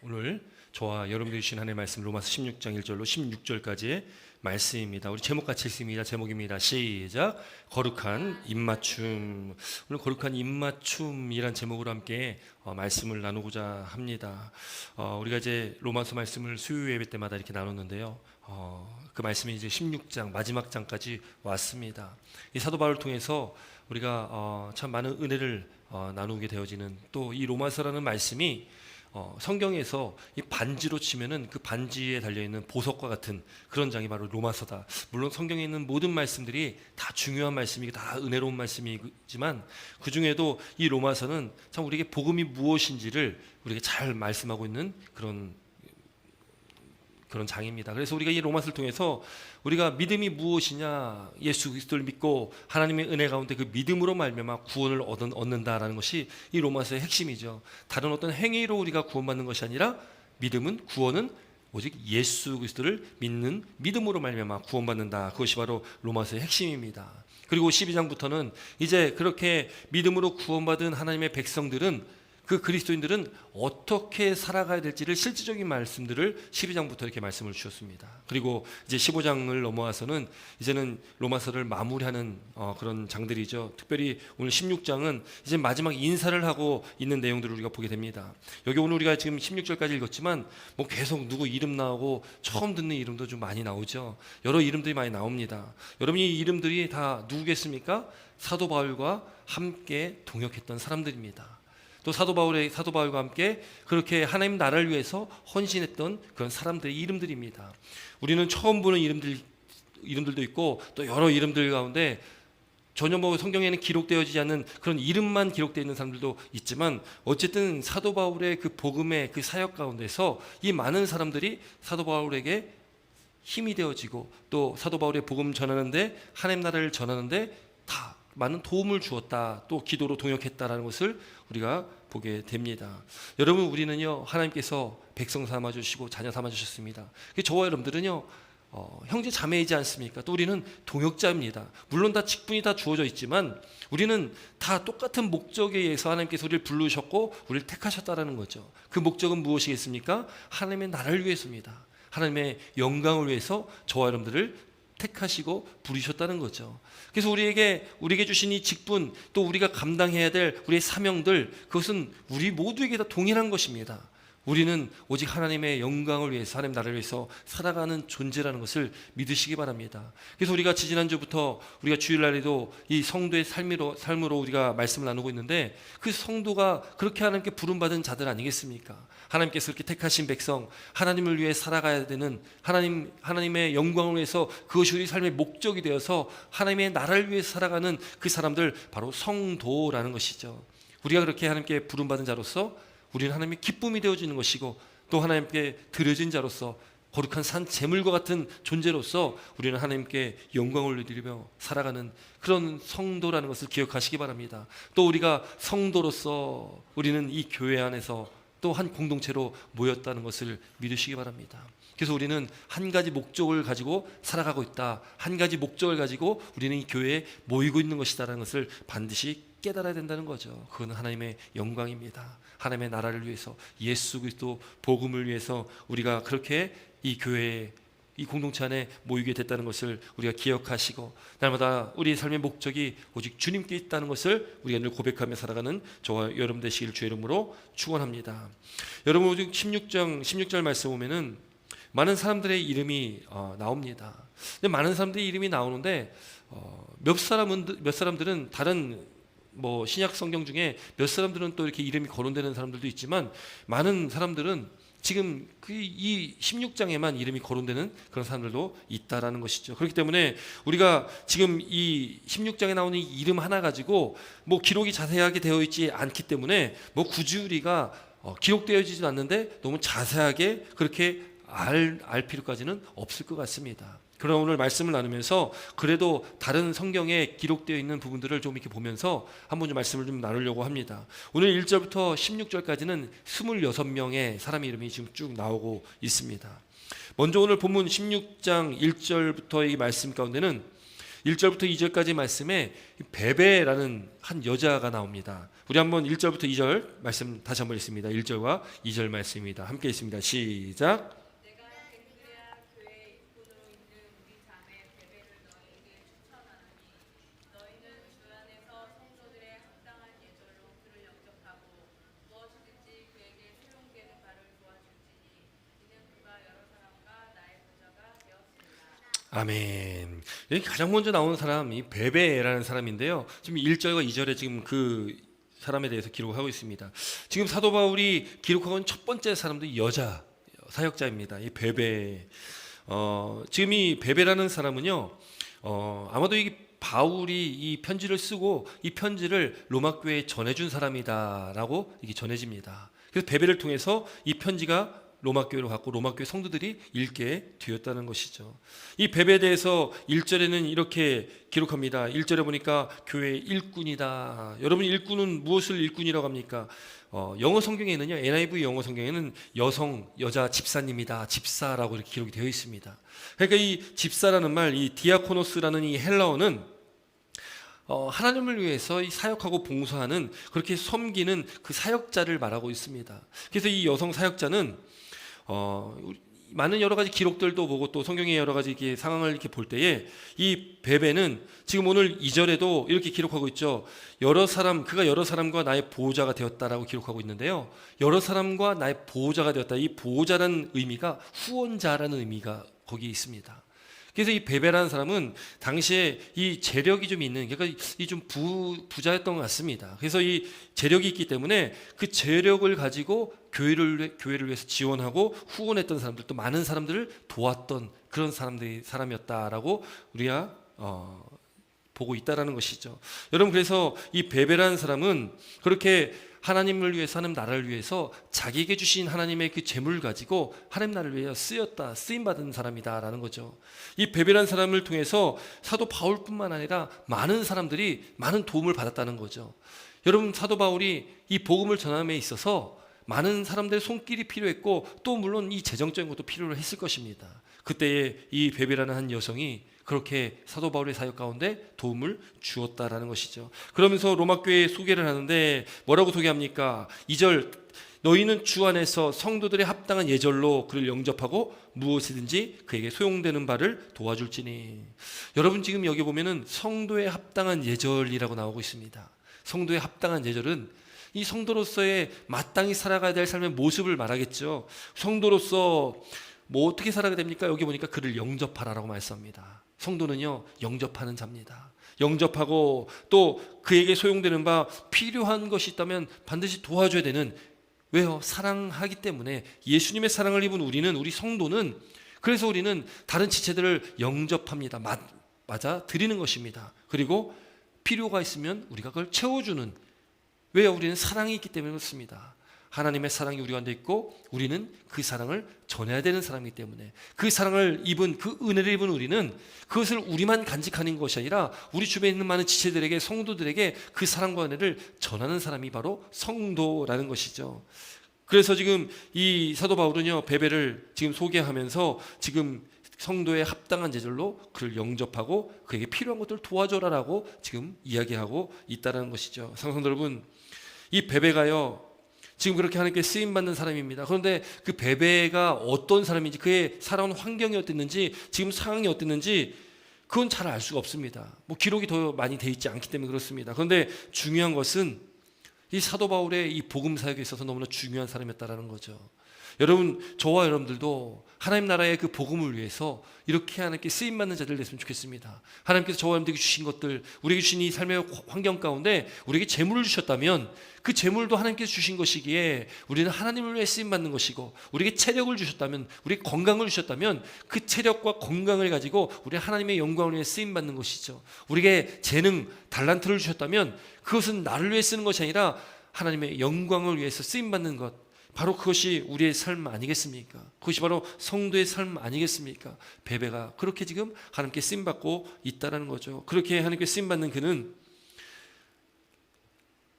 오늘 저와 여러분들이 주신 하나님의 말씀 로마서 16장 1절로 16절까지의 말씀입니다. 우리 제목 같이 읽습니다. 제목입니다. 시작. 거룩한 입맞춤. 오늘 거룩한 입맞춤이란 제목으로 함께 말씀을 나누고자 합니다. 우리가 이제 로마서 말씀을 수요 예배 때마다 이렇게 나눴는데요. 그 말씀이 이제 16장 마지막 장까지 왔습니다. 이 사도 바울을 통해서 우리가 참 많은 은혜를 나누게 되어지는, 또 이 로마서라는 말씀이 성경에서 이 반지로 치면은 그 반지에 달려있는 보석과 같은 그런 장이 바로 로마서다. 물론 성경에 있는 모든 말씀들이 다 중요한 말씀이고 다 은혜로운 말씀이지만 그 중에도 이 로마서는 참 우리에게 복음이 무엇인지를 우리에게 잘 말씀하고 있는 그런 장입니다. 그래서 우리가 이 로마서를 통해서 우리가 믿음이 무엇이냐, 예수 그리스도를 믿고 하나님의 은혜 가운데 그 믿음으로 말미암아 구원을 얻는다라는 것이 이 로마서의 핵심이죠. 다른 어떤 행위로 우리가 구원받는 것이 아니라 믿음은, 구원은 오직 예수 그리스도를 믿는 믿음으로 말미암아 구원받는다. 그것이 바로 로마서의 핵심입니다. 그리고 12장부터는 이제 그렇게 믿음으로 구원받은 하나님의 백성들은, 그 그리스도인들은 어떻게 살아가야 될지를 실질적인 말씀들을 12장부터 이렇게 말씀을 주셨습니다. 그리고 이제 15장을 넘어와서는 이제는 로마서를 마무리하는 그런 장들이죠. 특별히 오늘 16장은 이제 마지막 인사를 하고 있는 내용들을 우리가 보게 됩니다. 여기 오늘 우리가 지금 16절까지 읽었지만 뭐 계속 누구 이름 나오고 처음 듣는 이름도 좀 많이 나오죠. 여러 이름들이 많이 나옵니다. 여러분, 이 이름들이 다 누구겠습니까? 사도 바울과 함께 동역했던 사람들입니다. 또 사도 바울과 함께 그렇게 하나님 나라를 위해서 헌신했던 그런 사람들의 이름들입니다. 우리는 처음 보는 이름들도 있고 또 여러 이름들 가운데 전혀 뭐 성경에는 기록되어지지 않는 그런 이름만 기록되어 있는 사람들도 있지만, 어쨌든 사도 바울의 그 복음의 그 사역 가운데서 이 많은 사람들이 사도 바울에게 힘이 되어지고 또 사도 바울의 복음 전하는데, 하나님 나라를 전하는데 다 많은 도움을 주었다, 또 기도로 동역했다라는 것을 우리가 보게 됩니다. 여러분, 우리는요 하나님께서 백성 삼아주시고 자녀 삼아주셨습니다. 저와 여러분들은요 형제 자매이지 않습니까? 또 우리는 동역자입니다. 물론 다 직분이 다 주어져 있지만 우리는 다 똑같은 목적에 의해서 하나님께서 우리를 부르셨고 우리를 택하셨다라는 거죠. 그 목적은 무엇이겠습니까? 하나님의 나라를 위해서입니다. 하나님의 영광을 위해서 저와 여러분들을 택하시고 부르셨다는 거죠. 그래서 우리에게 주신 이 직분, 또 우리가 감당해야 될 우리의 사명들, 그것은 우리 모두에게 다 동일한 것입니다. 우리는 오직 하나님의 영광을 위해서, 하나님 나라를 위해서 살아가는 존재라는 것을 믿으시기 바랍니다. 그래서 우리가 지난주부터 우리가 주일날에도 이 성도의 삶으로 우리가 말씀을 나누고 있는데, 그 성도가 그렇게 하나님께 부름받은 자들 아니겠습니까? 하나님께서 그렇게 택하신 백성, 하나님을 위해 살아가야 되는, 하나님의 영광을 위해서, 그것이 우리 삶의 목적이 되어서 하나님의 나라를 위해 살아가는 그 사람들, 바로 성도라는 것이죠. 우리가 그렇게 하나님께 부름받은 자로서 우리는 하나님의 기쁨이 되어지는 것이고, 또 하나님께 드려진 자로서 거룩한 산 제물과 같은 존재로서 우리는 하나님께 영광을 올려드리며 살아가는 그런 성도라는 것을 기억하시기 바랍니다. 또 우리가 성도로서 우리는 이 교회 안에서 또 한 공동체로 모였다는 것을 믿으시기 바랍니다. 그래서 우리는 한 가지 목적을 가지고 살아가고 있다, 한 가지 목적을 가지고 우리는 이 교회에 모이고 있는 것이다라는 것을 반드시 깨달아야 된다는 거죠. 그건 하나님의 영광입니다. 하나님의 나라를 위해서, 예수 그리스도 복음을 위해서 우리가 그렇게 이 교회에, 이 공동체 안에 모이게 됐다는 것을 우리가 기억하시고, 날마다 우리의 삶의 목적이 오직 주님께 있다는 것을 우리가 늘 고백하며 살아가는 저와 여러분 되시길 주의 이름으로 축원합니다. 여러분, 16절 말씀 보면은 많은 사람들의 이름이 나옵니다. 근데 많은 사람들의 이름이 나오는데 몇 사람들은 다른 신약 성경 중에 몇 사람들은 또 이렇게 이름이 거론되는 사람들도 있지만, 많은 사람들은 지금 이 16장에만 이름이 거론되는 그런 사람들도 있다라는 것이죠. 그렇기 때문에 우리가 지금 이 16장에 나오는 이 이름 하나 가지고 기록이 자세하게 되어 있지 않기 때문에 굳이 우리가 기록되어지지 않는데 너무 자세하게 그렇게 알 필요까지는 없을 것 같습니다. 그러나 오늘 말씀을 나누면서 그래도 다른 성경에 기록되어 있는 부분들을 좀 이렇게 보면서 한번 좀 말씀을 좀 나누려고 합니다. 오늘 1절부터 16절까지는 26명의 사람 이름이 지금 쭉 나오고 있습니다. 먼저 오늘 본문 16장 1절부터의 말씀 가운데는 1절부터 2절까지 말씀에 베베라는 한 여자가 나옵니다. 우리 한번 1절부터 2절 말씀 다시 한번 읽습니다. 1절과 2절 말씀입니다. 함께 읽습니다. 시작. 아멘. 여기 가장 먼저 나오는 사람이 베베라는 사람인데요. 지금 1절과 2절에 지금 그 사람에 대해서 기록하고 있습니다. 지금 사도 바울이 기록하고 있는 첫 번째 사람도 여자 사역자입니다. 이 베베. 지금 이 베베라는 사람은요. 아마도 이 바울이 이 편지를 쓰고 이 편지를 로마 교회에 전해준 사람이다라고 이게 전해집니다. 그래서 베베를 통해서 이 편지가 로마 교회로 갔고 로마 교회 성도들이 읽게 되었다는 것이죠. 이 베베에 대해서 1절에는 이렇게 기록합니다. 1절에 보니까 교회의 일꾼이다. 여러분, 일꾼은 무엇을 일꾼이라고 합니까? 영어 성경에는요, NIV 영어 성경에는 여자 집사님이다, 집사라고 이렇게 기록이 되어 있습니다. 그러니까 이 집사라는 말, 이 디아코노스라는 이 헬라어는 하나님을 위해서 이 사역하고 봉사하는, 그렇게 섬기는 그 사역자를 말하고 있습니다. 그래서 이 여성 사역자는 많은 여러 가지 기록들도 보고 또 성경의 여러 가지 이렇게 상황을 이렇게 볼 때에 이 베베는 지금 오늘 2절에도 이렇게 기록하고 있죠. 그가 여러 사람과 나의 보호자가 되었다라고 기록하고 있는데요. 여러 사람과 나의 보호자가 되었다. 이 보호자라는 의미가 후원자라는 의미가 거기에 있습니다. 그래서 이 베베라는 사람은 당시에 이 재력이 좀 있는, 그러니까 이 좀 부자였던 것 같습니다. 그래서 이 재력이 있기 때문에 그 재력을 가지고 교회를 위해서 지원하고 후원했던 사람들, 또 많은 사람들을 도왔던 그런 사람이었다라고 우리가 보고 있다라는 것이죠. 여러분, 그래서 이 베베라는 사람은 그렇게 하나님을 위해서, 하나님 나라를 위해서 자기에게 주신 하나님의 그 재물을 가지고 하나님 나라를 위해서 쓰임받은 사람이다라는 거죠. 이 베베라는 사람을 통해서 사도 바울뿐만 아니라 많은 사람들이 많은 도움을 받았다는 거죠. 여러분, 사도 바울이 이 복음을 전함에 있어서 많은 사람들의 손길이 필요했고, 또 물론 이 재정적인 것도 필요했을 것입니다. 그때에 이 베베라는 한 여성이 그렇게 사도 바울의 사역 가운데 도움을 주었다라는 것이죠. 그러면서 로마 교회에 소개를 하는데 뭐라고 소개합니까? 2절, 너희는 주 안에서 성도들의 합당한 예절로 그를 영접하고 무엇이든지 그에게 소용되는 바를 도와줄지니. 여러분, 지금 여기 보면은 성도의 합당한 예절이라고 나오고 있습니다. 성도의 합당한 예절은 이 성도로서의 마땅히 살아가야 될 삶의 모습을 말하겠죠. 성도로서 뭐 어떻게 살아야 됩니까? 여기 보니까 그를 영접하라라고 말씀합니다. 성도는요, 영접하는 자입니다. 영접하고 또 그에게 소용되는 바, 필요한 것이 있다면 반드시 도와줘야 되는, 왜요? 사랑하기 때문에. 예수님의 사랑을 입은 우리 성도는, 그래서 우리는 다른 지체들을 영접합니다. 맞아 드리는 것입니다. 그리고 필요가 있으면 우리가 그걸 채워주는, 왜요? 우리는 사랑이 있기 때문에 그렇습니다. 하나님의 사랑이 우리 가운데 있고 우리는 그 사랑을 전해야 되는 사람이기 때문에, 그 사랑을 입은, 그 은혜를 입은 우리는 그것을 우리만 간직하는 것이 아니라 우리 주변에 있는 많은 지체들에게, 성도들에게 그 사랑과 은혜를 전하는 사람이 바로 성도라는 것이죠. 그래서 지금 이 사도 바울은요, 베베를 지금 소개하면서 지금 성도의 합당한 제절로 그를 영접하고 그에게 필요한 것들을 도와줘라라고 지금 이야기하고 있다는 것이죠. 성도 여러분, 이 베베가요, 지금 그렇게 하나님께 쓰임받는 사람입니다. 그런데 그 베베가 어떤 사람인지, 그의 살아온 환경이 어땠는지, 지금 상황이 어땠는지 그건 잘 알 수가 없습니다. 뭐 기록이 더 많이 돼 있지 않기 때문에 그렇습니다. 그런데 중요한 것은 이 사도 바울의 이 복음 사역에 있어서 너무나 중요한 사람이었다라는 거죠. 여러분, 저와 여러분들도 하나님 나라의 그 복음을 위해서 이렇게 하나님께 쓰임받는 자들 됐으면 좋겠습니다. 하나님께서 저와 여러분들에게 주신 것들, 우리에게 주신 이 삶의 환경 가운데 우리에게 재물을 주셨다면 그 재물도 하나님께서 주신 것이기에 우리는 하나님을 위해 쓰임받는 것이고, 우리에게 체력을 주셨다면, 우리에게 건강을 주셨다면 그 체력과 건강을 가지고 우리 하나님의 영광을 위해 쓰임받는 것이죠. 우리에게 재능, 달란트를 주셨다면 그것은 나를 위해 쓰는 것이 아니라 하나님의 영광을 위해서 쓰임받는 것, 바로 그것이 우리의 삶 아니겠습니까? 그것이 바로 성도의 삶 아니겠습니까? 베베가 그렇게 지금 하나님께 쓰임받고 있다는 거죠. 그렇게 하나님께 쓰임받는 그는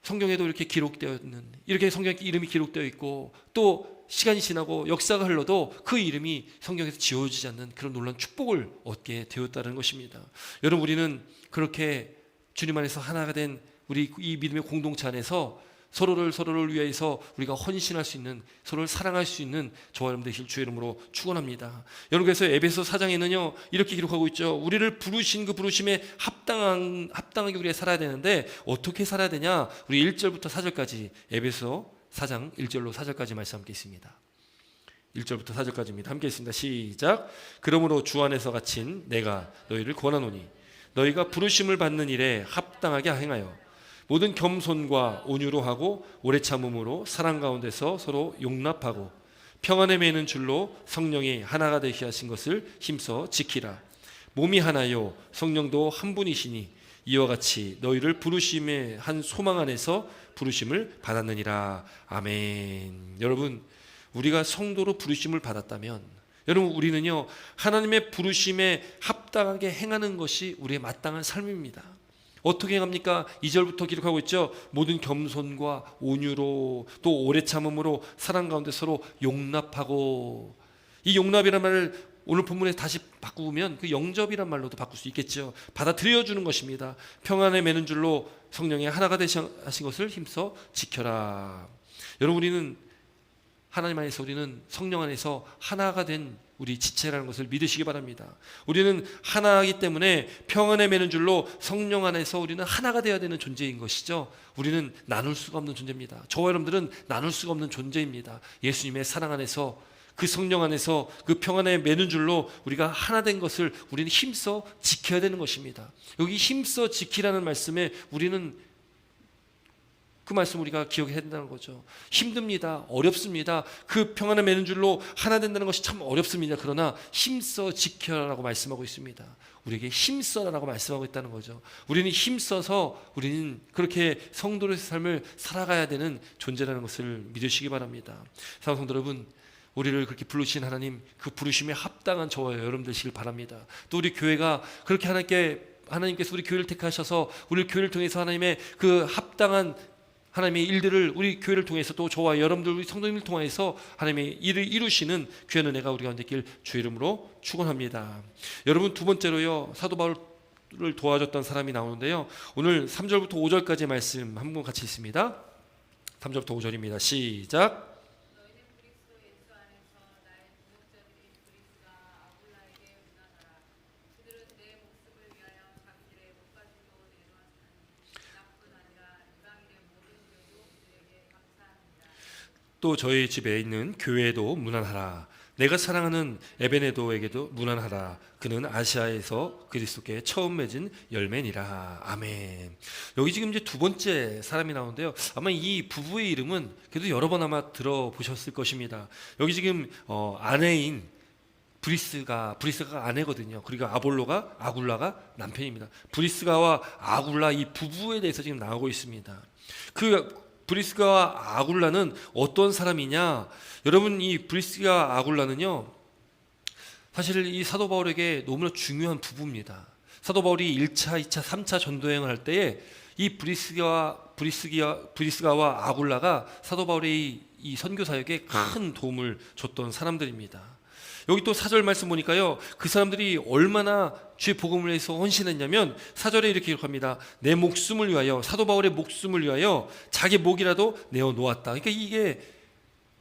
성경에도 이렇게 기록되어 있는, 이렇게 성경에 이름이 기록되어 있고 또 시간이 지나고 역사가 흘러도 그 이름이 성경에서 지워지지 않는 그런 놀라운 축복을 얻게 되었다는 것입니다. 여러분, 우리는 그렇게 주님 안에서 하나가 된 우리 이 믿음의 공동체 안에서 서로를 위해서 우리가 헌신할 수 있는, 서로를 사랑할 수 있는 저와 여러분 되실 주의 이름으로 축원합니다. 여러분, 그래서 에베소 4장에는요 이렇게 기록하고 있죠. 우리를 부르신 그 부르심에 합당하게 우리가 살아야 되는데 어떻게 살아야 되냐? 우리 1절부터 4절까지, 에베소 4장 1절로 4절까지 말씀 함께 있습니다. 1절부터 4절까지입니다. 함께 있습니다. 시작. 그러므로 주 안에서 갇힌 내가 너희를 권하노니 너희가 부르심을 받는 일에 합당하게 행하여 모든 겸손과 온유로 하고 오래 참음으로 사랑 가운데서 서로 용납하고 평안에 매는 줄로 성령이 하나가 되게 하신 것을 힘써 지키라. 몸이 하나요 성령도 한 분이시니 이와 같이 너희를 부르심의 한 소망 안에서 부르심을 받았느니라. 아멘. 여러분, 우리가 성도로 부르심을 받았다면, 여러분, 우리는요 하나님의 부르심에 합당하게 행하는 것이 우리의 마땅한 삶입니다. 어떻게 행합니까? 2절부터 기록하고 있죠. 모든 겸손과 온유로 또 오래 참음으로 사랑 가운데 서로 용납하고, 이 용납이라는 말을 오늘 본문에 다시 바꾸면 그 영접이란 말로도 바꿀 수 있겠죠. 받아들여 주는 것입니다. 평안에 매는 줄로 성령이 하나가 되신 것을 힘써 지켜라. 여러분, 우리는 하나님 안에서, 우리는 성령 안에서 하나가 된 우리 지체라는 것을 믿으시기 바랍니다. 우리는 하나이기 때문에 평안에 매는 줄로 성령 안에서 우리는 하나가 되어야 되는 존재인 것이죠. 우리는 나눌 수가 없는 존재입니다. 저와 여러분들은 나눌 수가 없는 존재입니다. 예수님의 사랑 안에서, 그 성령 안에서 그 평안에 매는 줄로 우리가 하나 된 것을 우리는 힘써 지켜야 되는 것입니다. 여기 힘써 지키라는 말씀에 우리는 그 말씀 우리가 기억해야 된다는 거죠. 힘듭니다. 어렵습니다. 그 평안에 매는 줄로 하나 된다는 것이 참 어렵습니다. 그러나 힘써 지켜라라고 말씀하고 있습니다. 우리에게 힘써라라고 말씀하고 있다는 거죠. 우리는 힘써서 우리는 그렇게 성도로의 삶을 살아가야 되는 존재라는 것을 믿으시기 바랍니다. 사랑하는 성도 여러분, 우리를 그렇게 부르신 하나님, 그 부르심에 합당한 저와 여러분 되시길 바랍니다. 또 우리 교회가 그렇게 하나님께서 우리 교회를 택하셔서 우리 교회를 통해서 하나님의 그 합당한 하나님의 일들을 우리 교회를 통해서 또 저와 여러분들 우리 성도님을 통해서 하나님의 일을 이루시는 귀한 은혜가 우리 가운데 있길 주 이름으로 축원합니다. 여러분, 두 번째로요, 사도 바울을 도와줬던 사람이 나오는데요, 오늘 3절부터 5절까지 말씀 한번 같이 있습니다. 3절부터 5절입니다. 시작. 또 저희 집에 있는 교회도 문안하라. 내가 사랑하는 에베네도에게도 문안하라. 그는 아시아에서 그리스도께 처음 맺은 열매니라. 아멘. 여기 지금 이제 두 번째 사람이 나오는데요, 아마 이 부부의 이름은 그래도 여러 번 아마 들어보셨을 것입니다. 여기 지금 아내인 브리스가 아내거든요. 그리고 아굴라가 남편입니다. 브리스가와 아굴라 이 부부에 대해서 지금 나오고 있습니다. 그 브리스가와 아굴라는 어떤 사람이냐? 여러분, 이 브리스가 아굴라는요, 사실 이 사도 바울에게 너무나 중요한 부부입니다. 사도 바울이 1차, 2차, 3차 전도여행을 할 때에 이 브리스가와 아굴라가 사도 바울의 이 선교 사역에 큰 도움을 줬던 사람들입니다. 여기 또 4절 말씀 보니까요, 그 사람들이 얼마나 주의 복음을 위해서 헌신했냐면 4절에 이렇게 기록합니다. 내 목숨을 위하여, 사도 바울의 목숨을 위하여 자기 목이라도 내어놓았다. 그러니까 이게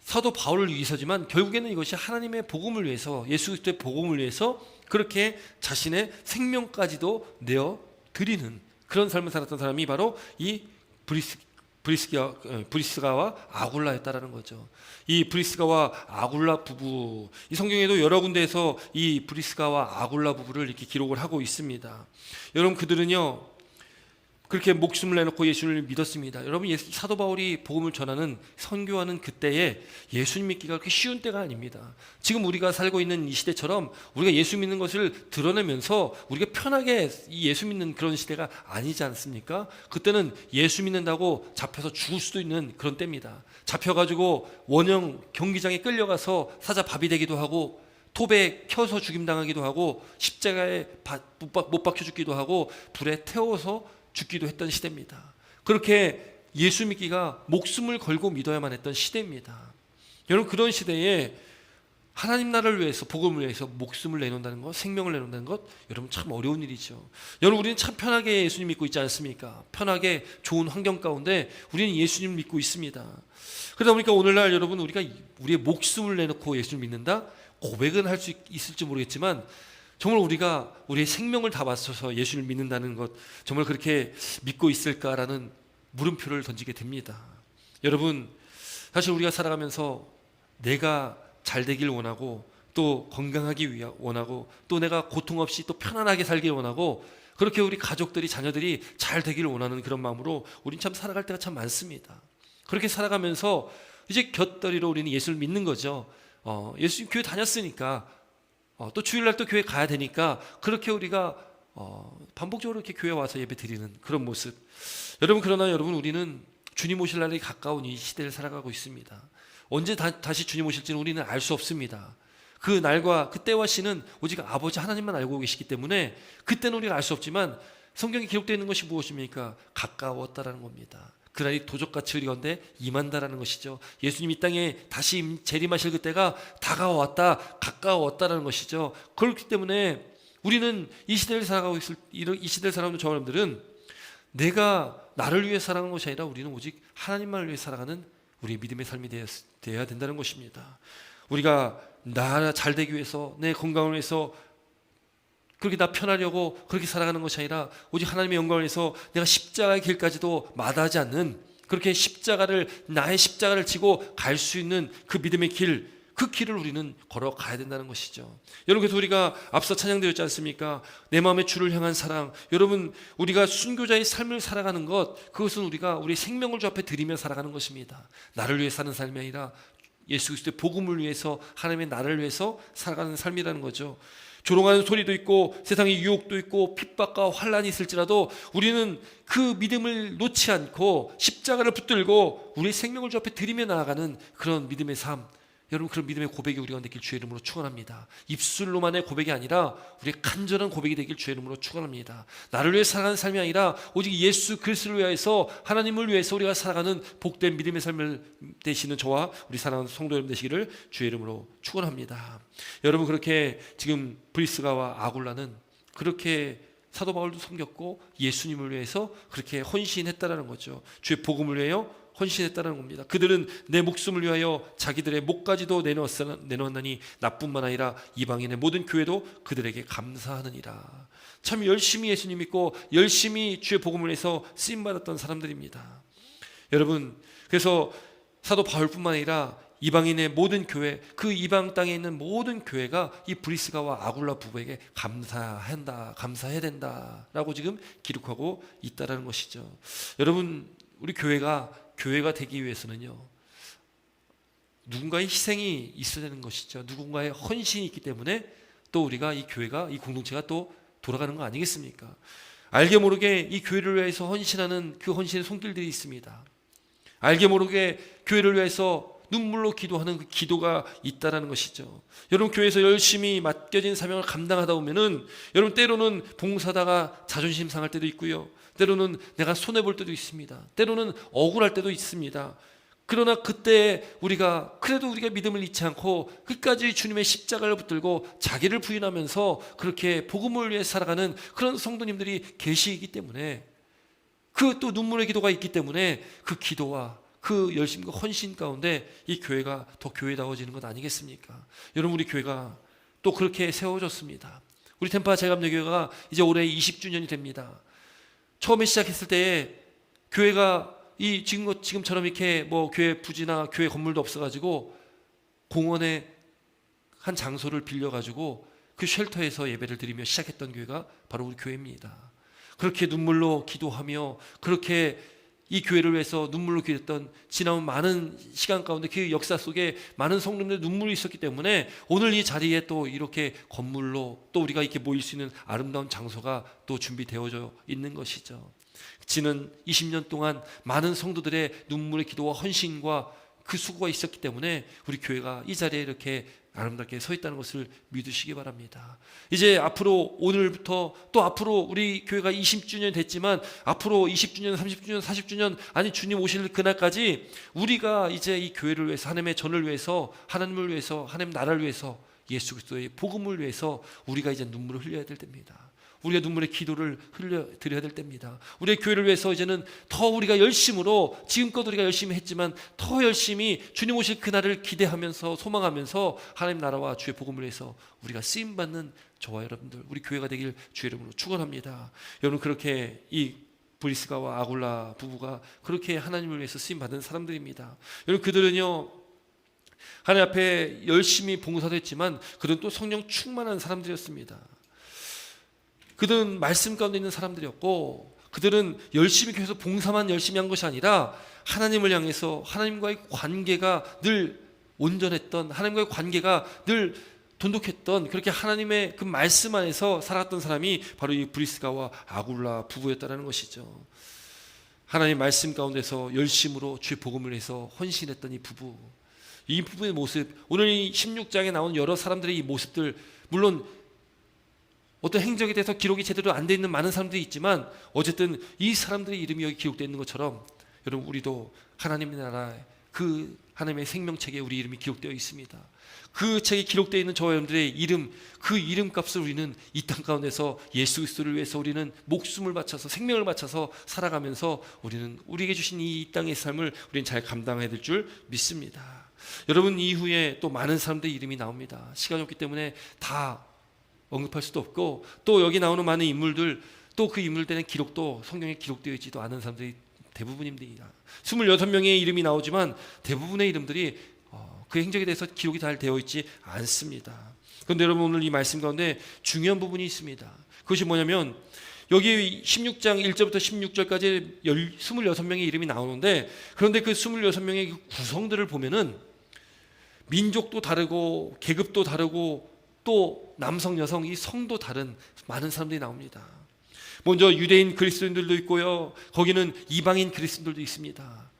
사도 바울을 위해서지만 결국에는 이것이 하나님의 복음을 위해서, 예수 그리스도의 복음을 위해서 그렇게 자신의 생명까지도 내어드리는 그런 삶을 살았던 사람이 바로 이 브리스가와 아굴라였다라는 거죠. 이 브리스가와 아굴라 부부, 이 성경에도 여러 군데에서 이 브리스가와 아굴라 부부를 이렇게 기록을 하고 있습니다. 여러분, 그들은요 그렇게 목숨을 내놓고 예수를 믿었습니다. 여러분, 사도 바울이 복음을 전하는, 선교하는 그때에 예수님 믿기가 그렇게 쉬운 때가 아닙니다. 지금 우리가 살고 있는 이 시대처럼 우리가 예수 믿는 것을 드러내면서 우리가 편하게 예수 믿는 그런 시대가 아니지 않습니까? 그때는 예수 믿는다고 잡혀서 죽을 수도 있는 그런 때입니다. 잡혀가지고 원형 경기장에 끌려가서 사자밥이 되기도 하고, 톱에 켜서 죽임당하기도 하고, 십자가에 못 박혀 죽기도 하고, 불에 태워서 죽기도 했던 시대입니다. 그렇게 예수 믿기가 목숨을 걸고 믿어야만 했던 시대입니다. 여러분, 그런 시대에 하나님 나라를 위해서, 복음을 위해서 목숨을 내놓는다는 것, 생명을 내놓는다는 것, 여러분 참 어려운 일이죠. 여러분, 우리는 참 편하게 예수님 믿고 있지 않습니까? 편하게 좋은 환경 가운데 우리는 예수님 믿고 있습니다. 그러다 보니까 오늘날 여러분, 우리가 우리의 목숨을 내놓고 예수를 믿는다? 고백은 할 수 있을지 모르겠지만 정말 우리가 우리의 생명을 다 바쳐서 예수를 믿는다는 것, 정말 그렇게 믿고 있을까라는 물음표를 던지게 됩니다. 여러분, 사실 우리가 살아가면서 내가 잘 되길 원하고, 또 건강하기 원하고, 또 내가 고통 없이 또 편안하게 살길 원하고, 그렇게 우리 가족들이, 자녀들이 잘 되기를 원하는 그런 마음으로 우린 참 살아갈 때가 참 많습니다. 그렇게 살아가면서 이제 곁다리로 우리는 예수를 믿는 거죠. 예수님 교회 다녔으니까, 또 주일날 또 교회 가야 되니까, 그렇게 우리가 반복적으로 이렇게 교회 와서 예배 드리는 그런 모습. 여러분, 그러나 여러분, 우리는 주님 오실 날이 가까운 이 시대를 살아가고 있습니다. 언제 다시 주님 오실지는 우리는 알 수 없습니다. 그 날과 그 때와 시는 오직 아버지 하나님만 알고 계시기 때문에 그때는 우리가 알 수 없지만 성경에 기록되어 있는 것이 무엇입니까? 가까웠다라는 겁니다. 그날이 도적같이 우리가운데 임한다라는 것이죠. 예수님 이 땅에 다시 재림하실 그때가 다가왔다, 가까웠다라는 것이죠. 그렇기 때문에 우리는 이 시대를 살아가고 이 시대를 살아가는 저 여러분들은 내가 나를 위해 살아가는 것이 아니라 우리는 오직 하나님만을 위해 살아가는 우리의 믿음의 삶이 되어야 된다는 것입니다. 우리가 나 잘 되기 위해서, 내 건강을 위해서 그렇게 나 편하려고 그렇게 살아가는 것이 아니라 오직 하나님의 영광을 위해서 내가 십자가의 길까지도 마다하지 않는, 그렇게 나의 십자가를 지고 갈 수 있는 그 믿음의 길, 그 길을 우리는 걸어가야 된다는 것이죠. 여러분, 그래서 우리가 앞서 찬양되었지 않습니까? 내 마음의 주를 향한 사랑. 여러분, 우리가 순교자의 삶을 살아가는 것, 그것은 우리가 우리 생명을 주 앞에 드리며 살아가는 것입니다. 나를 위해 사는 삶이 아니라 예수 그리스도의 복음을 위해서, 하나님의 나라를 위해서 살아가는 삶이라는 거죠. 조롱하는 소리도 있고 세상의 유혹도 있고 핍박과 환란이 있을지라도 우리는 그 믿음을 놓지 않고 십자가를 붙들고 우리의 생명을 주 앞에 드리며 나아가는 그런 믿음의 삶, 여러분, 그런 믿음의 고백이 우리가 되길 주의 이름으로 축원합니다. 입술로만의 고백이 아니라 우리의 간절한 고백이 되길 주의 이름으로 축원합니다. 나를 위해 살아가는 삶이 아니라 오직 예수 그리스도를 위해서, 하나님을 위해서 우리가 살아가는 복된 믿음의 삶을 되시는 저와 우리 사랑하는 성도 여러분 되시기를 주의 이름으로 축원합니다. 여러분, 그렇게 지금 브리스가와 아굴라는 그렇게 사도 바울도 섬겼고 예수님을 위해서 그렇게 헌신했다라는 거죠. 주의 복음을 위하여 헌신했다는 겁니다. 그들은 내 목숨을 위하여 자기들의 목까지도 내놓았나니 나뿐만 아니라 이방인의 모든 교회도 그들에게 감사하느니라. 참 열심히 예수님 믿고 열심히 주의 복음을 위해서 쓰임받았던 사람들입니다. 여러분, 그래서 사도 바울뿐만 아니라 이방인의 모든 교회, 그 이방 땅에 있는 모든 교회가 이 브리스가와 아굴라 부부에게 감사해야 된다라고 지금 기록하고 있다라는 것이죠. 여러분, 우리 교회가 되기 위해서는요, 누군가의 희생이 있어야 되는 것이죠. 누군가의 헌신이 있기 때문에 또 우리가 이 교회가, 이 공동체가 또 돌아가는 거 아니겠습니까? 알게 모르게 이 교회를 위해서 헌신하는 그 헌신의 손길들이 있습니다. 알게 모르게 교회를 위해서 눈물로 기도하는 그 기도가 있다라는 것이죠. 여러분, 교회에서 열심히 맡겨진 사명을 감당하다 보면은 여러분, 때로는 봉사다가 자존심 상할 때도 있고요, 때로는 내가 손해볼 때도 있습니다. 때로는 억울할 때도 있습니다. 그러나 그때 우리가 믿음을 잃지 않고 끝까지 주님의 십자가를 붙들고 자기를 부인하면서 그렇게 복음을 위해 살아가는 그런 성도님들이 계시기 때문에, 그 또 눈물의 기도가 있기 때문에 그 기도와 그 열심과 헌신 가운데 이 교회가 더 교회다워지는 것 아니겠습니까? 여러분, 우리 교회가 또 그렇게 세워졌습니다. 우리 템파 제감여교회가 이제 올해 20주년이 됩니다. 처음에 시작했을 때에 교회가 지금처럼 이렇게 뭐 교회 부지나 교회 건물도 없어가지고 공원에 한 장소를 빌려가지고 그 쉘터에서 예배를 드리며 시작했던 교회가 바로 우리 교회입니다. 그렇게 눈물로 기도하며 그렇게 이 교회를 위해서 눈물로 기도했던 지나온 많은 시간 가운데 그 역사 속에 많은 성도님들의 눈물이 있었기 때문에 오늘 이 자리에 또 이렇게 건물로 또 우리가 이렇게 모일 수 있는 아름다운 장소가 또 준비되어져 있는 것이죠. 지난 20년 동안 많은 성도들의 눈물의 기도와 헌신과 그 수고가 있었기 때문에 우리 교회가 이 자리에 이렇게 아름답게 서 있다는 것을 믿으시기 바랍니다. 이제 앞으로 오늘부터 또 앞으로 우리 교회가 20주년 됐지만 앞으로 20주년, 30주년, 40주년 아니 주님 오실 그날까지 우리가 이제 이 교회를 위해서 하나님의 전을 위해서 하나님을 위해서 하나님 나라를 위해서 예수 그리스도의 복음을 위해서 우리가 이제 눈물을 흘려야 될 때입니다. 우리가 눈물의 기도를 흘려드려야 될 때입니다. 우리의 교회를 위해서 이제는 더 우리가 열심으로 지금껏 우리가 열심히 했지만 더 열심히 주님 오실 그날을 기대하면서 소망하면서 하나님 나라와 주의 복음을 위해서 우리가 쓰임받는 저와 여러분들 우리 교회가 되길 주의 이름으로 축원합니다. 여러분 그렇게 이 브리스가와 아굴라 부부가 그렇게 하나님을 위해서 쓰임받은 사람들입니다. 여러분 그들은요 하나님 앞에 열심히 봉사도 했지만 그들은 또 성령 충만한 사람들이었습니다. 그들은 말씀 가운데 있는 사람들이었고 그들은 열심히 교회에서 봉사만 열심히 한 것이 아니라 하나님을 향해서 하나님과의 관계가 늘 온전했던 하나님과의 관계가 늘 돈독했던 그렇게 하나님의 그 말씀 안에서 살았던 사람이 바로 이 브리스가와 아굴라 부부였다는 것이죠. 하나님 말씀 가운데서 열심으로 주의 복음을 위해서 헌신했던 이 부부, 이 부부의 모습, 오늘 이 16장에 나온 여러 사람들의 이 모습들, 물론 어떤 행적에 대해서 기록이 제대로 안 돼 있는 많은 사람들이 있지만 어쨌든 이 사람들의 이름이 여기 기록되어 있는 것처럼 여러분 우리도 하나님의 나라에 그 하나님의 생명책에 우리 이름이 기록되어 있습니다. 그 책에 기록되어 있는 저와 여러분들의 이름, 그 이름값을 우리는 이 땅 가운데서 예수 그리스도를 위해서 우리는 목숨을 바쳐서 생명을 바쳐서 살아가면서 우리는 우리에게 주신 이 땅의 삶을 우리는 잘 감당해야 될 줄 믿습니다. 여러분 이후에 또 많은 사람들의 이름이 나옵니다. 시간이 없기 때문에 다 언급할 수도 없고 또 여기 나오는 많은 인물들 또 그 인물들의 기록도 성경에 기록되어 있지도 않은 사람들이 대부분입니다. 26명의 이름이 나오지만 대부분의 이름들이 그 행적에 대해서 기록이 잘 되어 있지 않습니다. 그런데 여러분 오늘 이 말씀 가운데 중요한 부분이 있습니다. 그것이 뭐냐면 여기 16장 1절부터 16절까지 26명의 이름이 나오는데 그런데 그 26명의 그 구성들을 보면은 민족도 다르고 계급도 다르고 또 남성 여성 이 성도 다른 많은 사람들이 나옵니다. 먼저 유대인 그리스도인들도 있고요. 거기는 이방인 그리스도인들도 있습니다.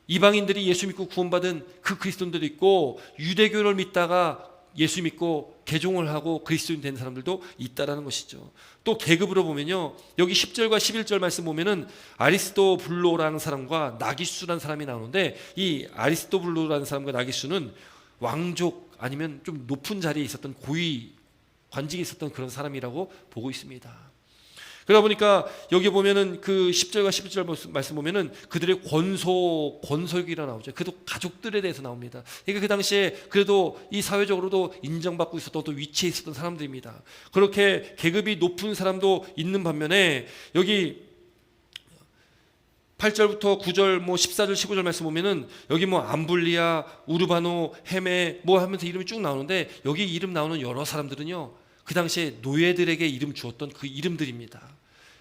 이방인들이 예수 믿고 구원받은 그 그리스도인들도 있고 유대교를 믿다가 예수 믿고 개종을 하고 그리스도인 된 사람들도 있다라는 것이죠. 또 계급으로 보면요. 여기 10절과 11절 말씀 보면은 아리스토블로라는 사람과 나기수라는 사람이 나오는데 이 아리스토블로라는 사람과 나기수는 왕족 아니면 좀 높은 자리에 있었던 고위 관직에 있었던 그런 사람이라고 보고 있습니다. 그러다 보니까 여기 보면은 그 10절과 11절 말씀 보면은 그들의 권속이라 나오죠. 그래도 가족들에 대해서 나옵니다. 그러니까 그 당시에 그래도 이 사회적으로도 인정받고 있었던 또 위치에 있었던 사람들입니다. 그렇게 계급이 높은 사람도 있는 반면에 여기 8절부터 9절, 14절, 15절 말씀 보면은 여기 암불리아, 우르바노, 헤메 하면서 이름이 쭉 나오는데 여기 이름 나오는 여러 사람들은요 그 당시에 노예들에게 이름 주었던 그 이름들입니다.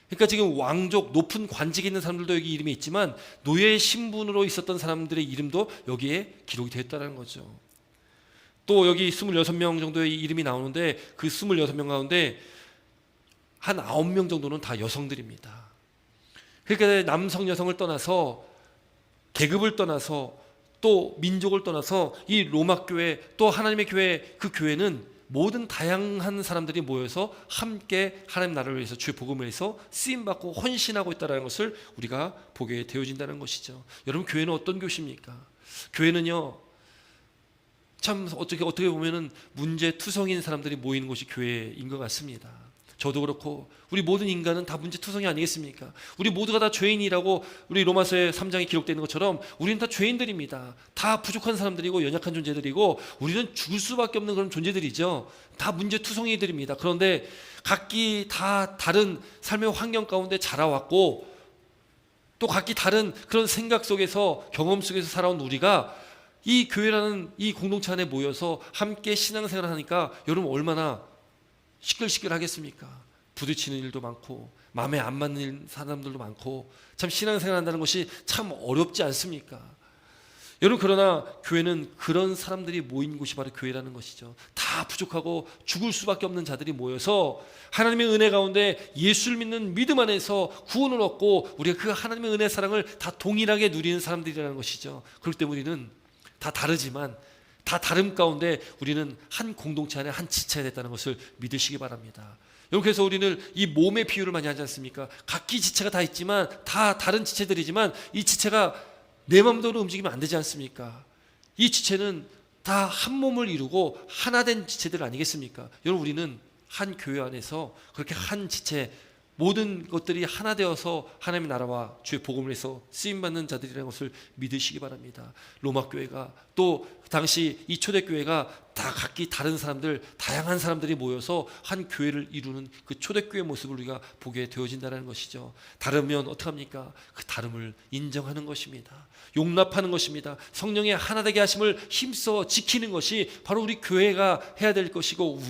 그러니까 지금 왕족 높은 관직에 있는 사람들도 여기 이름이 있지만 노예 신분으로 있었던 사람들의 이름도 여기에 기록이 되었다는 거죠. 또 여기 26명 정도의 이름이 나오는데 그 26명 가운데 한 9명 정도는 다 여성들입니다. 그러니까 남성 여성을 떠나서 계급을 떠나서 또 민족을 떠나서 이 로마 교회 또 하나님의 교회 그 교회는 모든 다양한 사람들이 모여서 함께 하나님 나라를 위해서 주의 복음을 위해서 쓰임받고 헌신하고 있다는 것을 우리가 보게 되어진다는 것이죠. 여러분 교회는 어떤 곳입니까? 교회는요 참 어떻게 보면은 문제투성인 사람들이 모이는 곳이 교회인 것 같습니다. 저도 그렇고 우리 모든 인간은 다 문제투성이 아니겠습니까? 우리 모두가 다 죄인이라고 우리 로마서의 3장에 기록되어 있는 것처럼 우리는 다 죄인들입니다. 다 부족한 사람들이고 연약한 존재들이고 우리는 죽을 수밖에 없는 그런 존재들이죠. 다 문제투성이들입니다. 그런데 각기 다 다른 삶의 환경 가운데 자라왔고 또 각기 다른 그런 생각 속에서 경험 속에서 살아온 우리가 이 교회라는 이 공동체 안에 모여서 함께 신앙생활을 하니까 여러분 얼마나 시끌시끌하겠습니까? 부딪히는 일도 많고 마음에 안 맞는 사람들도 많고 참 신앙생활 한다는 것이 참 어렵지 않습니까? 여러분 그러나 교회는 그런 사람들이 모인 곳이 바로 교회라는 것이죠. 다 다 부족하고 죽을 수밖에 없는 자들이 모여서 하나님의 은혜 가운데 예수를 믿는 믿음 안에서 구원을 얻고 우리가 그 하나님의 은혜 사랑을 다 동일하게 누리는 사람들이라는 것이죠. 그렇기 때문에 우리는 다 다르지만 다 다름 가운데 우리는 한 공동체 안에 한 지체가 됐다는 것을 믿으시기 바랍니다. 여러분, 그래서 우리는 이 몸의 비유를 많이 하지 않습니까? 각기 지체가 다 있지만 다 다른 지체들이지만 이 지체가 내 마음대로 움직이면 안 되지 않습니까? 이 지체는 다 한 몸을 이루고 하나 된 지체들 아니겠습니까? 여러분, 우리는 한 교회 안에서 그렇게 한 지체, 모든 것들이 하나 되어서 하나님의 나라와 주의 복음을 위해서 쓰임받는 자들이라는 것을 믿으시기 바랍니다. 로마 교회가 또 당시 이 초대교회가 다 각기 다른 사람들, 다양한 사람들이 모여서 한 교회를 이루는 그 초대교회 모습을 우리가 보게 되어진다는 것이죠. 다르면 어떡합니까? 그 다름을 인정하는 것입니다. 용납하는 것입니다. 성령의 하나 되게 하심을 힘써 지키는 것이 바로 우리 교회가 해야 될 것이고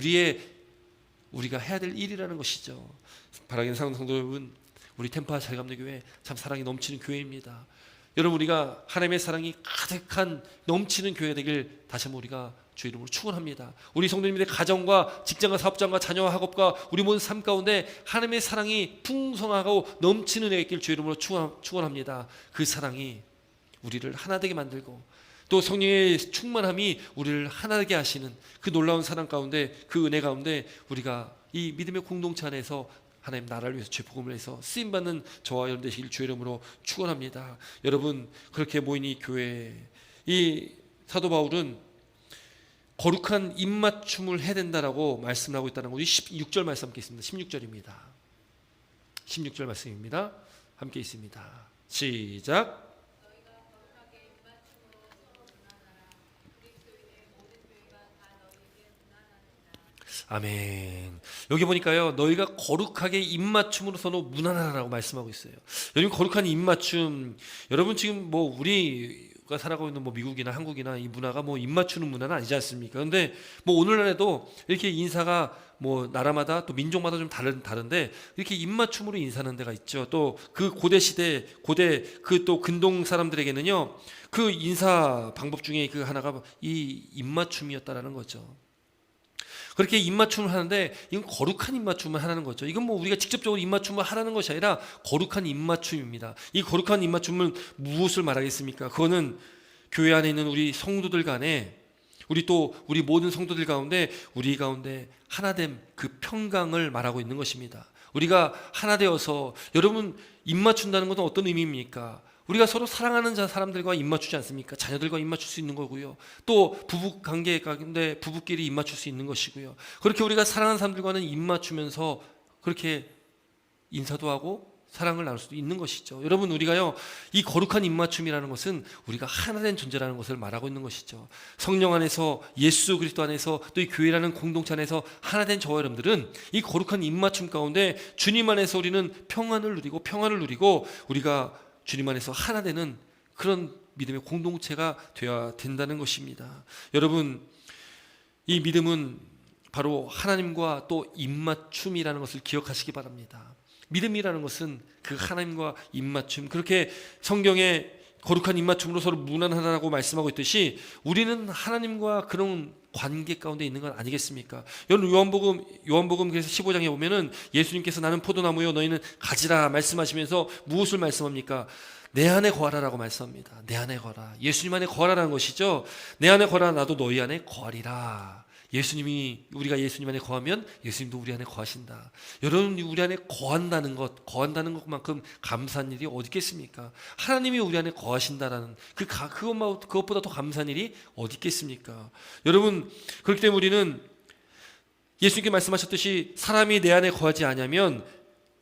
우리가 해야 될 일이라는 것이죠. 바라기는 성도 여러분, 우리 템파 잘감리교회 참 사랑이 넘치는 교회입니다. 여러분, 우리가 하나님의 사랑이 가득한 넘치는 교회가 되길 다시 한번 우리가 주 이름으로 축원합니다. 우리 성도님들의 가정과 직장과 사업장과 자녀와 학업과 우리 모든 삶 가운데 하나님의 사랑이 풍성하고 넘치는 은혜가 있길 주 이름으로 축원합니다. 그 사랑이 우리를 하나 되게 만들고 또 성령의 충만함이 우리를 하나 되게 하시는 그 놀라운 사랑 가운데, 그 은혜 가운데 우리가 이 믿음의 공동체 안에서 하나님 나라를 위해서 주의 복음을 위해서 쓰임받는 저와 여러분 되시길 주의 이름으로 축원합니다. 여러분, 그렇게 모인 이 교회, 이 사도 바울은 거룩한 입맞춤을 해야 된다라고 말씀을 하고 있다는 거. 16절 말씀 함께 있습니다. 16절입니다. 16절 말씀입니다. 함께 있습니다. 시작. 아멘. 여기 보니까요, 너희가 거룩하게 입맞춤으로 서로 무난하라고 말씀하고 있어요. 여러분, 거룩한 입맞춤, 여러분 지금 뭐 우리가 살아가고 있는 뭐 미국이나 한국이나 이 문화가 뭐 입맞추는 문화는 아니지 않습니까? 그런데 뭐 오늘날에도 이렇게 인사가 뭐 나라마다 또 민족마다 좀 다른데 이렇게 입맞춤으로 인사하는 데가 있죠. 또 그 고대 시대 그 또 근동 사람들에게는요, 그 인사 방법 중에 그 하나가 이 입맞춤이었다라는 거죠. 그렇게 입맞춤을 하는데 이건 거룩한 입맞춤을 하라는 거죠. 이건 뭐 우리가 직접적으로 입맞춤을 하라는 것이 아니라 거룩한 입맞춤입니다. 이 거룩한 입맞춤은 무엇을 말하겠습니까? 그거는 교회 안에 있는 우리 성도들 간에 우리 모든 성도들 가운데 우리 가운데 하나됨, 그 평강을 말하고 있는 것입니다. 우리가 하나 되어서, 여러분, 입맞춘다는 것은 어떤 의미입니까? 우리가 서로 사랑하는 사람들과 입맞추지 않습니까? 자녀들과 입맞출 수 있는 거고요. 또 부부 관계 가운데 부부끼리 입맞출 수 있는 것이고요. 그렇게 우리가 사랑하는 사람들과는 입맞추면서 그렇게 인사도 하고 사랑을 나눌 수도 있는 것이죠. 여러분, 우리가요, 이 거룩한 입맞춤이라는 것은 우리가 하나된 존재라는 것을 말하고 있는 것이죠. 성령 안에서, 예수 그리스도 안에서, 또 이 교회라는 공동체 안에서 하나된 저와 여러분들은 이 거룩한 입맞춤 가운데 주님 안에서 우리는 평안을 누리고 우리가 주님 안에서 하나 되는 그런 믿음의 공동체가 되어야 된다는 것입니다. 여러분, 이 믿음은 바로 하나님과 또 입맞춤이라는 것을 기억하시기 바랍니다. 믿음이라는 것은 그 하나님과 입맞춤, 그렇게 성경에 거룩한 입맞춤으로 서로 무난하다고 말씀하고 있듯이 우리는 하나님과 그런 관계 가운데 있는 건 아니겠습니까? 여러분, 요한복음 그래서 15장에 보면은 예수님께서 나는 포도나무요 너희는 가지라 말씀하시면서 무엇을 말씀합니까? 내 안에 거하라라고 말씀합니다. 내 안에 거하라. 예수님 안에 거하라는 것이죠. 내 안에 거하라, 나도 너희 안에 거하리라. 우리가 예수님 안에 거하면 예수님도 우리 안에 거하신다. 여러분, 우리 안에 거한다는 것만큼 감사한 일이 어디 있겠습니까? 하나님이 우리 안에 거하신다라는 그것보다 더 감사한 일이 어디 있겠습니까? 여러분, 그렇기 때문에 우리는 예수님께 말씀하셨듯이 사람이 내 안에 거하지 않으면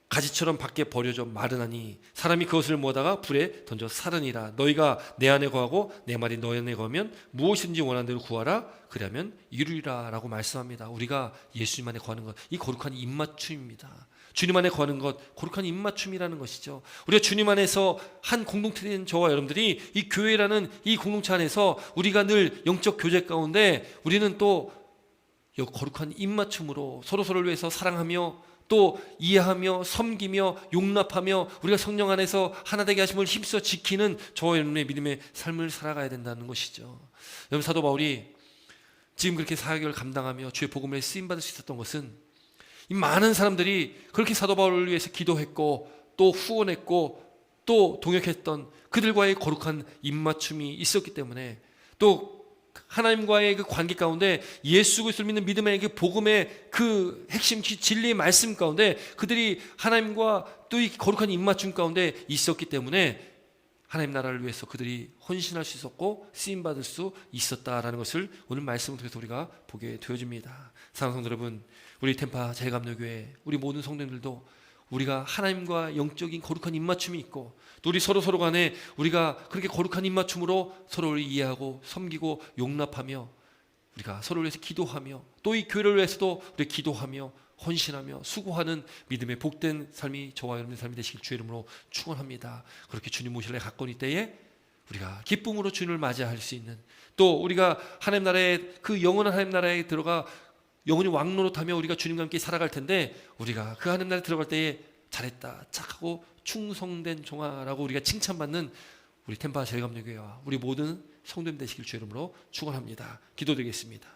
가지처럼 밖에 버려져 마르나니 사람이 그것을 모아다가 불에 던져 사르니라. 너희가 내 안에 거하고 내 말이 너희 안에 거하면 무엇이든지 원하는 대로 구하라. 그러면 이루리라 라고 말씀합니다. 우리가 예수님 안에 거하는 것, 이 거룩한 입맞춤입니다. 주님 안에 거하는 것, 거룩한 입맞춤이라는 것이죠. 우리가 주님 안에서 한 공동체 된 저와 여러분들이 이 교회라는 이 공동체 안에서 우리가 늘 영적 교제 가운데 우리는 또 거룩한 입맞춤으로 서로서로를 위해서 사랑하며 또 이해하며 섬기며 용납하며 우리가 성령 안에서 하나 되게 하심을 힘써 지키는 저와 여러분의 믿음의 삶을 살아가야 된다는 것이죠. 여러분, 사도 바울이 지금 그렇게 사역을 감당하며 주의 복음에 쓰임 받을 수 있었던 것은 이 많은 사람들이 그렇게 사도 바울을 위해서 기도했고 또 후원했고 또 동역했던 그들과의 거룩한 입맞춤이 있었기 때문에, 또 하나님과의 그 관계 가운데 예수 그리스도를 믿는 믿음의 그 복음의 그 핵심 진리의 말씀 가운데 그들이 하나님과 또 이 거룩한 입맞춤 가운데 있었기 때문에 하나님 나라를 위해서 그들이 헌신할 수 있었고 쓰임 받을 수 있었다라는 것을 오늘 말씀을 통해서 우리가 보게 되어집니다. 사랑하는 성도 여러분, 우리 텐파 제일감로교회 우리 모든 성도님들도 우리가 하나님과 영적인 거룩한 입맞춤이 있고, 또 우리 서로 간에 우리가 그렇게 거룩한 입맞춤으로 서로를 이해하고 섬기고 용납하며 우리가 서로를 위해서 기도하며 또 이 교회를 위해서도 우리 기도하며 헌신하며 수고하는 믿음의 복된 삶이 저와 여러분의 삶이 되시길 주의 이름으로 축원합니다. 그렇게 주님 모실 날 가까운 이때에 우리가 기쁨으로 주님을 맞이할 수 있는, 또 우리가 하나님 나라의 그 영원한 하나님 나라에 들어가 영원히 왕노릇하며 우리가 주님과 함께 살아갈 텐데, 우리가 그 하나님 나라에 들어갈 때에 잘했다, 착하고 충성된 종아라고 우리가 칭찬받는 우리 텐파 제일감로교회와 우리 모든 성도님 되시길 주의 이름으로 축원합니다. 기도드리겠습니다.